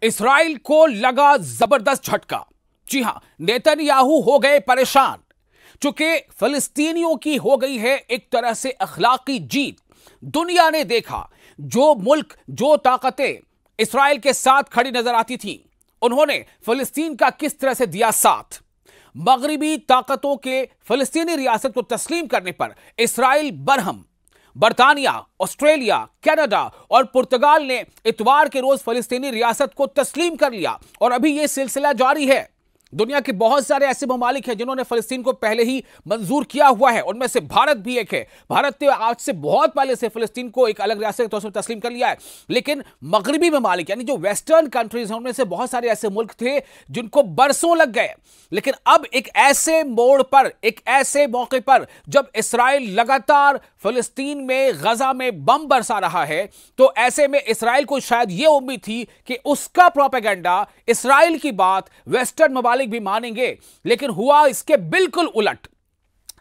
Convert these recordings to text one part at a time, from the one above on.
Israel को लगा जबरदस्त झटका। जी हां, नेतन्याहू हो गए परेशान, चूंकि फिलिस्तीनियों की हो गई है एक तरह से अखलाकी जीत। दुनिया ने देखा जो मुल्क, जो ताकतें इस्राइल के साथ खड़ी नजर आती थी, उन्होंने फिलिस्तीन का किस तरह से दिया साथ। मगरिबी ताकतों के फिलिस्तीनी रियासत को तस्लीम करने पर इस्राइल बरहम। बर्तानिया, ऑस्ट्रेलिया, कनाडा और पुर्तगाल ने इतवार के रोज फिलिस्तीनी रियासत को तस्लीम कर लिया और अभी यह सिलसिला जारी है। दुनिया के बहुत सारे ऐसे ममालिक हैं जिन्होंने फिलिस्तीन को पहले ही मंजूर किया हुआ है, उनमें से भारत भी एक है। भारत ने आज से बहुत पहले से फिलिस्तीन को एक अलग रियासत के तौर पर तस्लीम कर लिया है। लेकिन मगरिबी ममालिक यानी जो वेस्टर्न कंट्रीज हैं, उनमें से बहुत सारे ऐसे मुल्क थे जिनको बरसों लग गए। लेकिन अब एक ऐसे मोड़ पर, एक ऐसे मौके पर जब इस्राइल लगातार फिलिस्तीन में, गजा में बम बरसा रहा है, तो ऐसे में इस्राइल को शायद यह उम्मीद थी कि उसका प्रोपेगेंडा, इस्राइल की बात वेस्टर्न ममालिक भी मानेंगे, लेकिन हुआ इसके बिल्कुल उलट।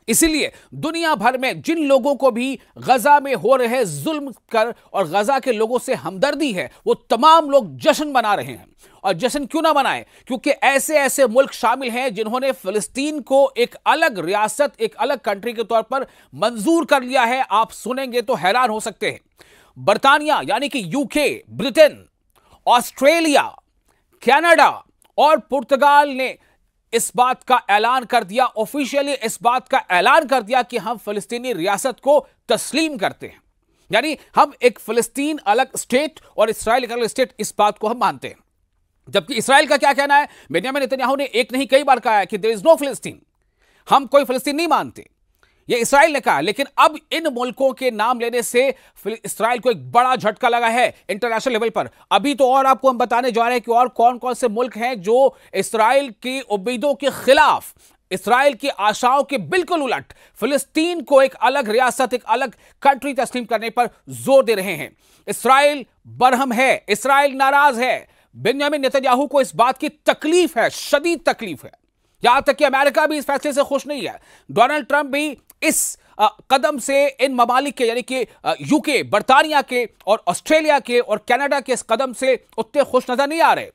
इसीलिए दुनिया भर में जिन लोगों को भी गजा में हो रहे जुल्म कर और गजा के लोगों से हमदर्दी है, वो तमाम लोग जश्न मना रहे हैं। और जश्न क्यों ना मनाएं? क्योंकि ऐसे ऐसे मुल्क शामिल हैं जिन्होंने फिलिस्तीन को एक अलग रियासत, एक अलग कंट्री के तौर पर मंजूर कर लिया है। आप सुनेंगे तो हैरान हो सकते हैं। बर्तानिया यानी कि यूके, ब्रिटेन, ऑस्ट्रेलिया, कनाडा और पुर्तगाल ने इस बात का ऐलान कर दिया, ऑफिशियली इस बात का ऐलान कर दिया कि हम फिलिस्तीनी रियासत को तस्लीम करते हैं। यानी हम एक फिलिस्तीन अलग स्टेट और इस्राइल एक अलग स्टेट, इस बात को हम मानते हैं। जबकि इस्राइल का क्या कहना है? बेंजामिन नेतन्याहू ने एक नहीं कई बार कहा है कि देयर इज नो फिलिस्तीन, हम कोई फिलिस्तीन नहीं मानते, ये इस्राइल ने कहा। लेकिन अब इन मुल्कों के नाम लेने से इस्राइल को एक बड़ा झटका लगा है इंटरनेशनल लेवल पर। अभी तो और आपको हम बताने जा रहे हैं कि और कौन कौन से मुल्क हैं जो इस्राइल की उम्मीदों के खिलाफ, इस्राइल की आशाओं के बिल्कुल उलट फिलिस्तीन को एक अलग रियासत, एक अलग कंट्री तस्लीम करने पर जोर दे रहे हैं। इस्राइल बरहम है, इस्राइल नाराज है। बेंजामिन नेतन्याहू को इस बात की तकलीफ है, शदीद तकलीफ है। यहां तक कि अमेरिका भी इस फैसले से खुश नहीं है। डोनाल्ड ट्रंप भी इस कदम से इन ममालिक के यानी कि यूके, बर्तानिया के और ऑस्ट्रेलिया के और कनाडा के इस कदम से उतने खुश नजर नहीं आ रहे।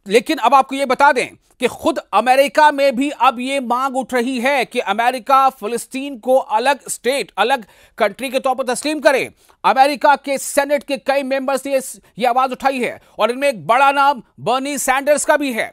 लेकिन अब आपको यह बता दें कि खुद अमेरिका में भी अब यह मांग उठ रही है कि अमेरिका फिलिस्तीन को अलग स्टेट, अलग कंट्री के तौर पर तस्लीम करे। अमेरिका के सेनेट के कई मेंबर्स ने यह आवाज उठाई है और इनमें एक बड़ा नाम बर्नी सैंडर्स का भी है।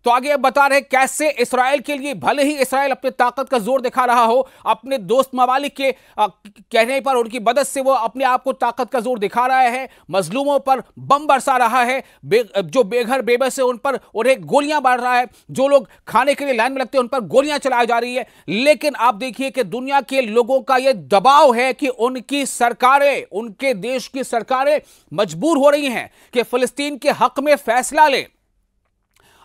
तो आगे अब बता रहे कैसे इस्राइल के लिए, भले ही इस्राइल अपनी ताकत का जोर दिखा रहा हो, अपने दोस्त ममालिक के कहने पर, उनकी मदद से वो अपने आप को ताकत का जोर दिखा रहा है, मजलूमों पर बम बरसा रहा है, जो बेघर बेबस है उन पर उन्हें गोलियां मार रहा है, जो लोग खाने के लिए लाइन में लगते हैं उन पर गोलियां चलाई जा रही है। लेकिन आप देखिए कि दुनिया के लोगों का यह दबाव है कि उनकी सरकारें, उनके देश की सरकारें मजबूर हो रही हैं कि फिलिस्तीन के हक में फैसला लें।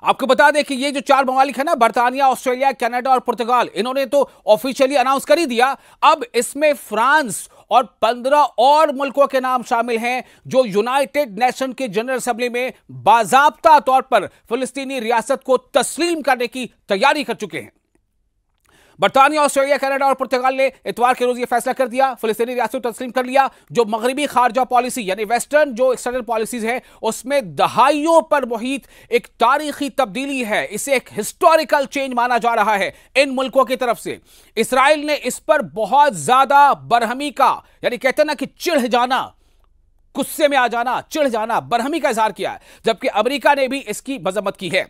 आपको बता दें कि ये जो चार ममालिक है ना, बर्तानिया, ऑस्ट्रेलिया, कनाडा और पुर्तगाल, इन्होंने तो ऑफिशियली अनाउंस कर ही दिया। अब इसमें फ्रांस और 15 और मुल्कों के नाम शामिल हैं जो यूनाइटेड नेशन के जनरल असेंबली में बाजाब्ता तौर पर फिलिस्तीनी रियासत को तस्लीम करने की तैयारी कर चुके हैं। बर्तानिया, ऑस्ट्रेलिया, कनाडा और पुर्तगाल ने इतवार के रोज यह फैसला कर दिया, फिलिस्तीनी रियासत को तस्लीम कर लिया। जो मगरिबी खारजा पॉलिसी यानी वेस्टर्न जो एक्सटर्नल पॉलिसीज है, उसमें दहाइयों पर मुहित एक तारीखी तब्दीली है। इसे एक हिस्टोरिकल चेंज माना जा रहा है इन मुल्कों की तरफ से। इस्राइल ने इस पर बहुत ज्यादा बरहमी का, यानी कहते हैं ना कि चिढ़ जाना, गुस्से में आ जाना, चिढ़ जाना, बरहमी का इजहार किया है। जबकि अमेरिका ने भी इसकी मजम्मत की है।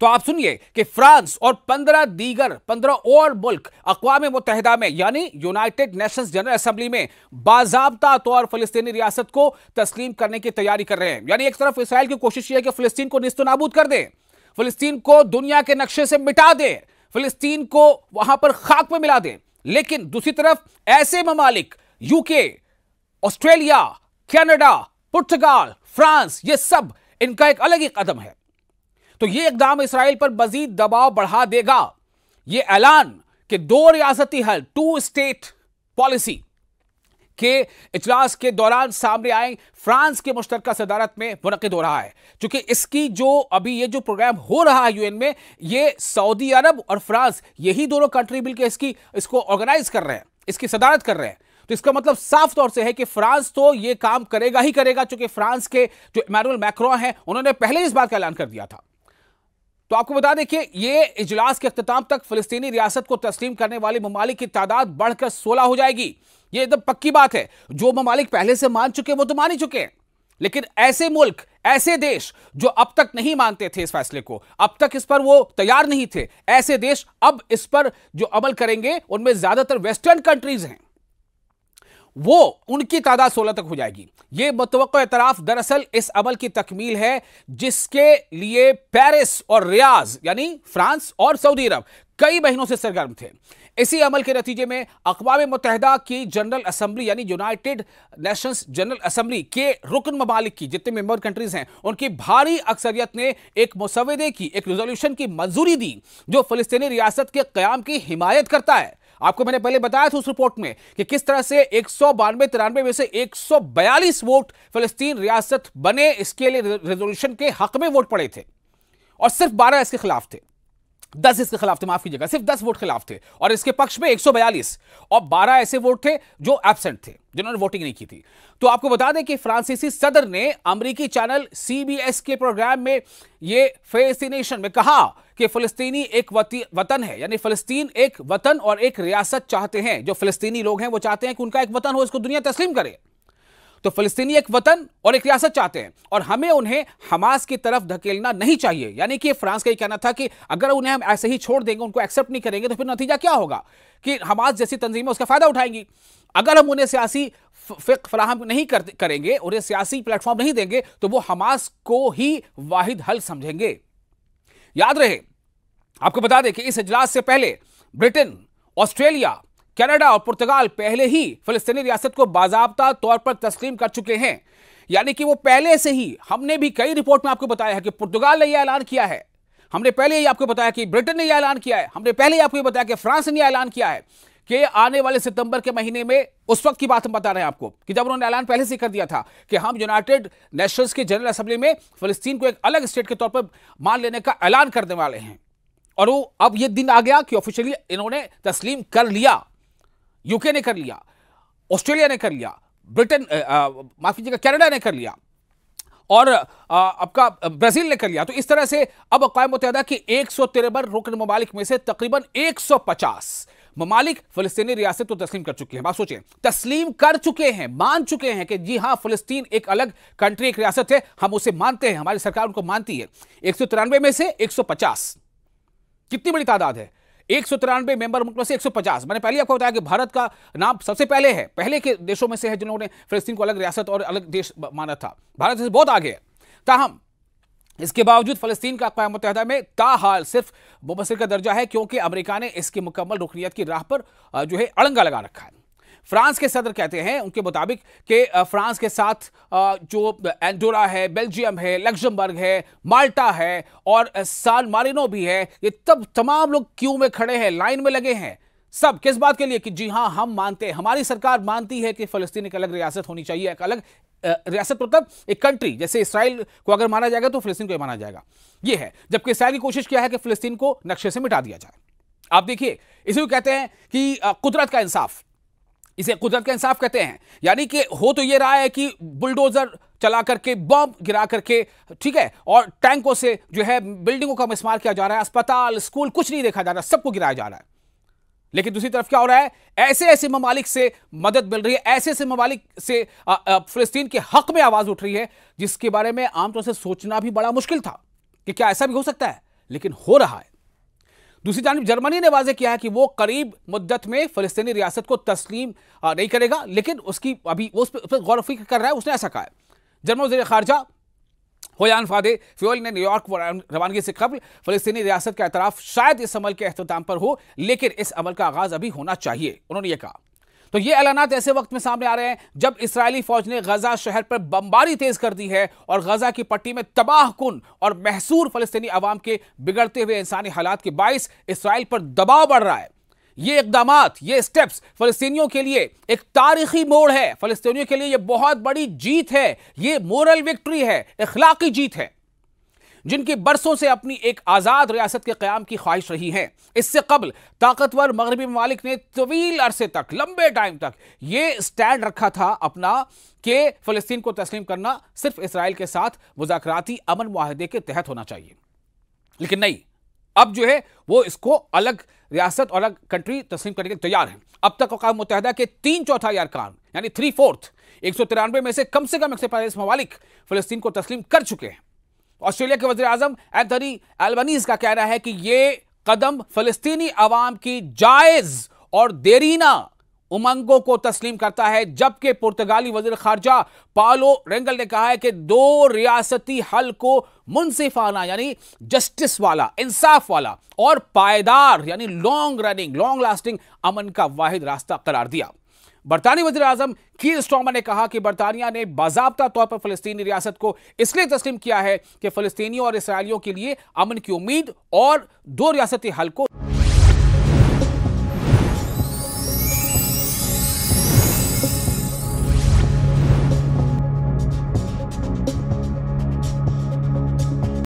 तो आप सुनिए कि फ्रांस और 15 और मुल्क अक़वाम मुत्तहिदा में यानी यूनाइटेड नेशंस जनरल असेंबली में बाज़ाब्ता तौर फिलिस्तीनी रियासत को तस्लीम करने की तैयारी कर रहे हैं। यानी एक तरफ इस्राइल की कोशिश यह है कि फिलिस्तीन को निस्तनाबूद कर दे, फिलिस्तीन को दुनिया के नक्शे से मिटा दे, फिलिस्तीन को वहां पर खाक में मिला दे। लेकिन दूसरी तरफ ऐसे ममालिक, यूके, ऑस्ट्रेलिया, कनाडा, पुर्तगाल, फ्रांस, ये सब इनका एक अलग ही कदम है। तो यह इकदाम इस्राइल पर मजीद दबाव बढ़ा देगा। यह ऐलान कि 2 रियासती हल, 2 स्टेट पॉलिसी के इजलास के दौरान सामने आए, फ्रांस के मुश्तरका सदारत में मुनक्किद हो रहा है। क्योंकि इसकी जो अभी ये जो प्रोग्राम हो रहा है यूएन में, ये सऊदी अरब और फ्रांस, यही दोनों कंट्री मिलकर इसको ऑर्गेनाइज कर रहे हैं, इसकी सदारत कर रहे हैं। तो इसका मतलब साफ तौर से है कि फ्रांस तो यह काम करेगा ही करेगा, क्योंकि फ्रांस के जो इमैनुअल मैक्रों हैं उन्होंने पहले इस बात का ऐलान कर दिया था। तो आपको बता दें कि यह इजलास के अख्ताम तक फिलिस्तीनी रियासत को तस्लीम करने वाले ममालिक की तादाद बढ़कर 16 हो जाएगी। यह एकदम पक्की बात है। जो ममालिक पहले से मान चुके वो तो मान ही चुके हैं, लेकिन ऐसे मुल्क, ऐसे देश जो अब तक नहीं मानते थे इस फैसले को, अब तक इस पर वो तैयार नहीं थे, ऐसे देश अब इस पर जो अमल करेंगे उनमें ज्यादातर वेस्टर्न कंट्रीज हैं, वो उनकी तादाद 16 तक हो जाएगी। यह मुतवक्को एतराफ दरअसल इस अमल की तकमील है जिसके लिए पेरिस और रियाज यानी फ्रांस और सऊदी अरब कई महीनों से सरगर्म थे। इसी अमल के नतीजे में अक़वाम मुत्तहिदा की जनरल असेंबली यानी यूनाइटेड नेशंस जनरल असेंबली के रुकन ममालिक की जितने मेंबर कंट्रीज हैं उनकी भारी अक्सरियत ने एक मुसवदे की, एक रिजोल्यूशन की मंजूरी दी जो फिलिस्तीनी रियासत के क़याम की हिमायत करता है। आपको मैंने पहले बताया था उस रिपोर्ट में कि किस तरह से 192-93 में से 142 वोट फिलिस्तीन रियासत बने, इसके लिए रेजोल्यूशन के हक में वोट पड़े थे और सिर्फ 12 इसके खिलाफ थे, 10 इसके खिलाफ थे, माफ कीजिएगा, सिर्फ 10 वोट खिलाफ थे और इसके पक्ष में 142 और 12 ऐसे वोट थे जो एब्सेंट थे, जिन्होंने वोटिंग नहीं की थी। तो आपको बता दें कि फ्रांसीसी सदर ने अमेरिकी चैनल CBS के प्रोग्राम में यह फेसिनेशन में कहा कि फिलिस्तीनी एक वतन है, यानी फिलिस्तीन एक वतन और एक रियासत चाहते हैं। जो फिलिस्तीनी लोग हैं वो चाहते हैं कि उनका एक वतन हो, इसको दुनिया तस्लीम करे। तो फिलिस्तीनी एक वतन और एक रियासत चाहते हैं और हमें उन्हें हमास की तरफ धकेलना नहीं चाहिए। यानी कि फ्रांस का ये कहना था कि अगर उन्हें हम ऐसे ही छोड़ देंगे, उनको एक्सेप्ट नहीं करेंगे, तो फिर नतीजा क्या होगा कि हमास जैसी तंजीमें उसका फायदा उठाएंगी। अगर हम उन्हें सियासी फिक फराहम नहीं करेंगे, उन्हें सियासी प्लेटफॉर्म नहीं देंगे, तो वो हमास को ही वाहिद हल समझेंगे। याद रहे, आपको बता दें कि इस इजलास से पहले ब्रिटेन, ऑस्ट्रेलिया, कनाडा और पुर्तगाल पहले ही फिलिस्तीनी रियासत को बाज़ाब्ता तौर पर तस्लीम कर चुके हैं। यानी कि वो पहले से ही, हमने भी कई रिपोर्ट में आपको बताया है कि पुर्तगाल ने यह ऐलान किया है, हमने पहले ही आपको बताया कि ब्रिटेन ने यह ऐलान किया है, हमने पहले ही आपको बताया कि फ्रांस ने यह ऐलान किया है कि आने वाले सितंबर के महीने में, उस वक्त की बात हम बता रहे हैं आपको कि जब उन्होंने ऐलान पहले से कर दिया था कि हम यूनाइटेड नेशंस की जनरल असेंबली में फिलिस्तीन को एक अलग स्टेट के तौर पर मान लेने का ऐलान करने वाले हैं। और वो अब यह दिन आ गया कि ऑफिशियली इन्होंने तस्लीम कर लिया। यूके ने कर लिया, ऑस्ट्रेलिया ने कर लिया, ब्रिटेन माफ कीजिएगा कनाडा ने कर लिया और आपका ब्राजील ने कर लिया। तो इस तरह से अब अक़वाम मुत्तहिदा के 153 रुकन ममालिक में से तकरीबन 150 ममालिक फिलिस्तीनी रियासत को तस्लीम कर चुके हैं। बात सोचें, तस्लीम कर चुके हैं, मान चुके हैं कि जी हां फिलिस्तीन एक अलग कंट्री, एक रियासत है, हम उसे मानते हैं, हमारी सरकार उनको मानती है। 193 में से 150, कितनी बड़ी तादाद है। 193 मेंबर मुल्क में से 150। मैंने पहले आपको बताया कि भारत का नाम सबसे पहले है, पहले के देशों में से है जिन्होंने फिलिस्तीन को अलग रियासत और अलग देश माना था। भारत से बहुत आगे है। ताहम इसके बावजूद फिलिस्तीन का अक़वाम मुत्तहिदा में ताहाल सिर्फ मुबस्सिर का दर्जा है, क्योंकि अमेरिका ने इसकी मुकम्मल रुकनियत की राह पर जो है अड़ंगा लगा रखा है। फ्रांस के सदर कहते हैं उनके मुताबिक कि फ्रांस के साथ जो एंडोरा है, बेल्जियम है, लग्जमबर्ग है, माल्टा है और सान मारिनो भी है, ये तमाम लोग क्यू में खड़े हैं, लाइन में लगे हैं। सब किस बात के लिए कि जी हां हम मानते हैं, हमारी सरकार मानती है कि फिलिस्तीन एक अलग रियासत होनी चाहिए। एक अलग रियासत मतलब एक कंट्री, जैसे इसराइल को अगर माना जाएगा तो फिलिस्तीन को माना जाएगा, ये है। जबकि इसराइल की कोशिश किया है कि फिलिस्तीन को नक्शे से मिटा दिया जाए। आप देखिए, इसी को कहते हैं कि कुदरत का इंसाफ, इसे कुदरत का इंसाफ कहते हैं। यानी कि हो तो ये रहा है कि बुलडोजर चला करके, बम गिरा करके, ठीक है, और टैंकों से जो है बिल्डिंगों का मिसमार किया जा रहा है, अस्पताल, स्कूल कुछ नहीं देखा जा रहा, सबको गिराया जा रहा है। लेकिन दूसरी तरफ क्या हो रहा है, ऐसे ऐसे ममालिक से मदद मिल रही है, ऐसे ऐसे ममालिक से फिलिस्तीन के हक में आवाज उठ रही है, जिसके बारे में आमतौर से सोचना भी बड़ा मुश्किल था कि क्या ऐसा भी हो सकता है, लेकिन हो रहा है। दूसरी जानब जर्मनी ने वाज़ेह किया है कि वो करीब मुद्दत में फिलिस्तीनी रियासत को तस्लीम नहीं करेगा, लेकिन उसकी अभी वो उस पर गौर व फिक्र कर रहा है। उसने ऐसा कहा है। जर्मन वज़ीर ख़ारजा होयान फ़ादे फ़ियोल ने न्यूयॉर्क रवानगी से कबल फिलिस्तीनी रियासत का एतराफ़ शायद इस अमल के अख्ताम पर हो, लेकिन इस अमल का आगाज़ अभी होना चाहिए, उन्होंने ये कहा। तो ये ऐलानात ऐसे वक्त में सामने आ रहे हैं जब इस्राएली फौज ने गजा शहर पर बमबारी तेज कर दी है और गजा की पट्टी में तबाहकुन और महसूर फलस्तीनी अवाम के बिगड़ते हुए इंसानी हालात के बाइस इस्राएल पर दबाव बढ़ रहा है। ये इक़दामात, ये स्टेप्स फलस्तीनियों के लिए एक तारीखी मोड़ है, फलस्तीनियों के लिए ये बहुत बड़ी जीत है, ये मोरल विक्ट्री है, इखलाकी जीत है। जिनकी बरसों से अपनी एक आजाद रियासत के क़याम की ख्वाहिश रही है। इससे कबल ताकतवर मगरबी ममालिक ने तवील अरसे तक, लंबे टाइम तक ये स्टैंड रखा था अपना कि फ़लस्तीन को तस्लीम करना सिर्फ इसराइल के साथ मुज़ाकराती अमन मुआहदे के तहत होना चाहिए। लेकिन नहीं, अब जो है वो इसको अलग रियासत और अलग कंट्री तस्लीम करने के लिए तैयार है। अब तक अक़वाम मुत्तहिदा के 3/4 अरकान यानी 3/4 193 में से कम 145 ममालिक फ़लस्तीन को तस्लीम कर चुके हैं। ऑस्ट्रेलिया के वज़ीर आज़म एंथनी एल्बनीज़ का कहना है कि यह कदम फ़लस्तीनी अवाम की जायज़ और देरीना उमंगों को तस्लीम करता है, जबकि पुर्तगाली वज़ीर ख़ारजा पालो रेंगल ने कहा है कि 2 रियासती हल को मुनसिफाना यानी जस्टिस वाला, इंसाफ वाला और पायदार यानी लॉन्ग रनिंग, लॉन्ग लास्टिंग अमन का वाहिद रास्ता करार दिया। बरतानी वज़ीर आज़म कीर स्टारमर ने कहा कि बरतानिया ने बाज़ाब्ता तौर पर फ़लस्तीनी रियासत को इसलिए तस्लीम किया है कि फ़लस्तीनियों और इसराइलियों के लिए अमन की उम्मीद और 2 रियासती हल को